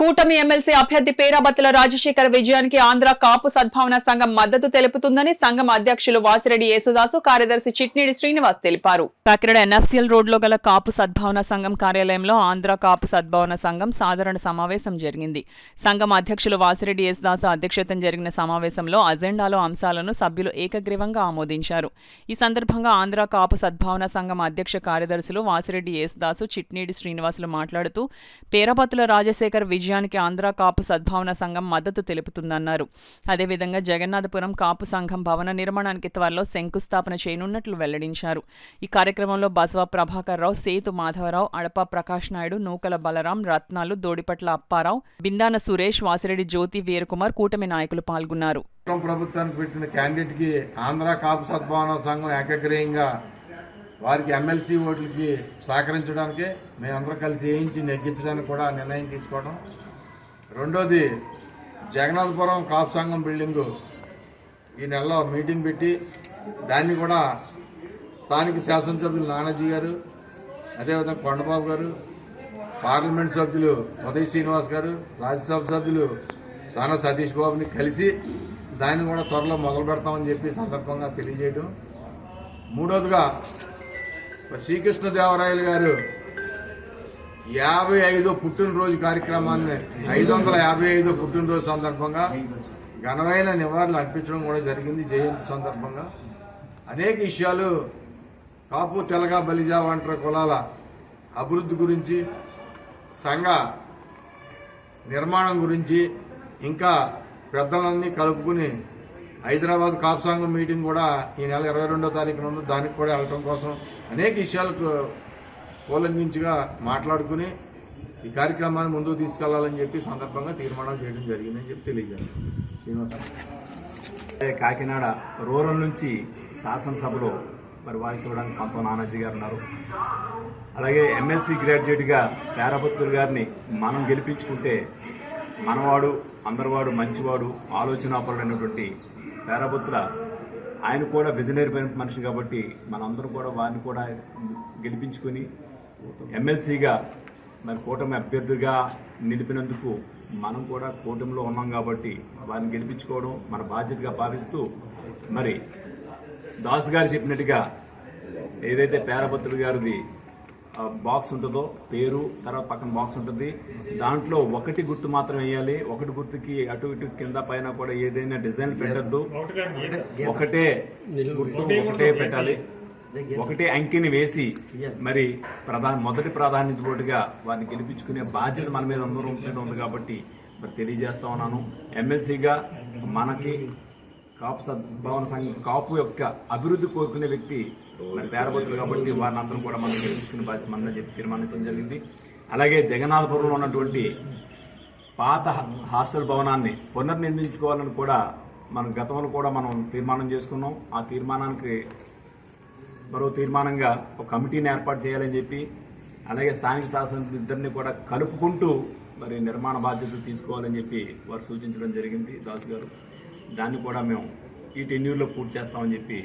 కూటమి ఎమ్మెల్సీ అభ్యర్థి పేరాబత్తుల రాజశేఖర్ విజయానికి ఆంధ్ర కాపు సద్భావన సంఘం మద్దతు తెలుపుతుందని సంఘం అధ్యక్షులు వాసిరెడ్డి యేసుదాసు, కార్యదర్శి చిట్నీడి శ్రీనివాస్ తెలిపారు. కాకినాడ ఎన్ఎఫ్సిఎల్ రోడ్లో గల కాపు సద్భావన సంఘం కార్యాలయంలో ఆంధ్ర కాపు సద్భావన సంఘం సాధారణ సమావేశం జరిగింది. సంఘం అధ్యక్షులు వాసిరెడ్డి యేసుదాసు అధ్యక్షతన జరిగిన సమావేశంలో అజెండాలో అంశాలను సభ్యులు ఏకగ్రీవంగా ఆమోదించారు. ఈ సందర్భంగా ఆంధ్ర కాపు సద్భావన సంఘం అధ్యక్ష కార్యదర్శులు వాసిరెడ్డి యేసుదాసు, చిట్నీడి శ్రీనివాసులు మాట్లాడుతూ పేరాబత్తుల రాజశేఖర్ విజయానికి ఆంధ్ర కాపు సద్భావన సంఘం మద్దతు తెలుపుతుందన్నారు. అదేవిధంగా జగన్నాథపురం కాపు సంఘం భవన నిర్మాణానికి త్వరలో శంకుస్థాపన చేయనున్నట్లు వెల్లడించారు. ఈ కార్యక్రమంలో బసవ ప్రభాకర్ రావు, సేతు మాధవరావు, అడప ప్రకాష్ నాయుడు, నూకల బలరాం, రత్నాలు, దోడిపట్ల అప్పారావు, బిందాన సురేష్, వాసిరెడ్డి జ్యోతి, వీరకుమార్, కూటమి నాయకులు పాల్గొన్నారు. ప్రభుత్వానికి పెట్టిన క్యాండిడేట్ కి ఆంధ్ర కాపు సద్భావన సంఘం ఏకగ్రీయంగా వారికి ఎమ్మెల్సీ ఓట్లకి సహకరించడానికి మేమందరం కలిసి వేయించి నెగ్గించడానికి కూడా నిర్ణయం తీసుకోవడం. రెండోది, జగన్నాథపురం కాపు సంఘం బిల్డింగు ఈ నెలలో మీటింగ్ పెట్టి దాన్ని కూడా స్థానిక శాసనసభ్యులు నానాజీ గారు, అదేవిధంగా కొండబాబు గారు, పార్లమెంట్ సభ్యులు ఉదయ్ శ్రీనివాస్ గారు, రాజ్యసభ సభ్యులు సానా సతీష్ బాబుని కలిసి దాన్ని కూడా త్వరలో మొదలు పెడతామని చెప్పి సందర్భంగా తెలియజేయడం. మూడోదిగా శ్రీకృష్ణదేవరాయలు గారు 55వ పుట్టినరోజు కార్యక్రమాన్ని 555వ పుట్టినరోజు సందర్భంగా ఘనమైన నివాళులు అర్పించడం కూడా జరిగింది. జయంతి సందర్భంగా అనేక విషయాలు కాపు, తెలగ, బలిజ, ఒంటరి కులాల అభివృద్ధి గురించి, సంఘ నిర్మాణం గురించి, ఇంకా పెద్దలన్నీ కలుపుకుని హైదరాబాద్ కాపు సంఘం మీటింగ్ కూడా ఈ నెల 22వ తారీఖున ఉంది. దానికి కూడా వెళ్ళటం కోసం అనేక విషయాలకు కూలంకించిగా మాట్లాడుకుని ఈ కార్యక్రమాన్ని ముందుకు తీసుకెళ్లాలని చెప్పి సందర్భంగా తీర్మానం చేయడం జరిగిందని చెప్పి తెలియజేయాలి. కాకినాడ రూరల్ నుంచి శాసనసభలో మరి వాయిస్ ఇవ్వడానికి పంతో నానాజీ గారు ఉన్నారు. అలాగే ఎమ్మెల్సీ గ్రాడ్యుయేట్గా పేరాబత్తుల గారిని మనం గెలిపించుకుంటే మనవాడు, అందరివాడు, మంచివాడు, ఆలోచనాపరుడైనటువంటి పేరాబత్తుల ఆయన కూడా విజనరీ మనిషి కాబట్టి మనందరం కూడా వారిని కూడా గెలిపించుకొని ఎమ్మెల్సీగా మరి కూటమి అభ్యర్థిగా నిలిపినందుకు మనం కూడా కూటమిలో ఉన్నాం కాబట్టి వారిని గెలిపించుకోవడం మన బాధ్యతగా భావిస్తూ, మరి దాస్ గారు చెప్పినట్టుగా ఏదైతే పేరాబత్తుల గారిది బాక్స్ ఉంటుందో పేరు, తర్వాత పక్కన బాక్స్ ఉంటుంది, దాంట్లో ఒకటి గుర్తు మాత్రం వేయాలి. ఒకటి గుర్తుకి అటు ఇటు కింద పైన కూడా ఏదైనా డిజైన్ పెట్టద్దు. ఒకటే గుర్తు, ఒకటే పెట్టాలి. ఒకటే అంకెని వేసి మరి మొదటి ప్రాధాన్యత పోటీగా వారిని గెలిపించుకునే బాధ్యత మన మీద అందరం మీద ఉంది కాబట్టి మరి తెలియజేస్తా ఉన్నాను. ఎమ్మెల్సీగా మనకి కాపు సద్భావన సంఘం, కాపు యొక్క అభివృద్ధి కోరుకునే వ్యక్తి మరి పేరాబత్తులు కాబట్టి వారిని అందరం కూడా మనం గెలిపించుకునే బాధ్యత మనని చెప్పి తీర్మానించడం జరిగింది. అలాగే జగన్నాథపురంలో ఉన్నటువంటి పాత హాస్టల్ భవనాన్ని పునర్నిర్మించుకోవాలని కూడా మన గతంలో కూడా మనం తీర్మానం చేసుకున్నాం. ఆ తీర్మానానికి మరో తీర్మానంగా ఒక కమిటీని ఏర్పాటు చేయాలని చెప్పి, అలాగే స్థానిక శాసన ఇద్దరిని కూడా కలుపుకుంటూ మరి నిర్మాణ బాధ్యతలు తీసుకోవాలని చెప్పి వారు సూచించడం జరిగింది దాస్ గారు. దాన్ని కూడా మేము ఈ టెన్యూర్లో పూర్తి చేస్తామని చెప్పి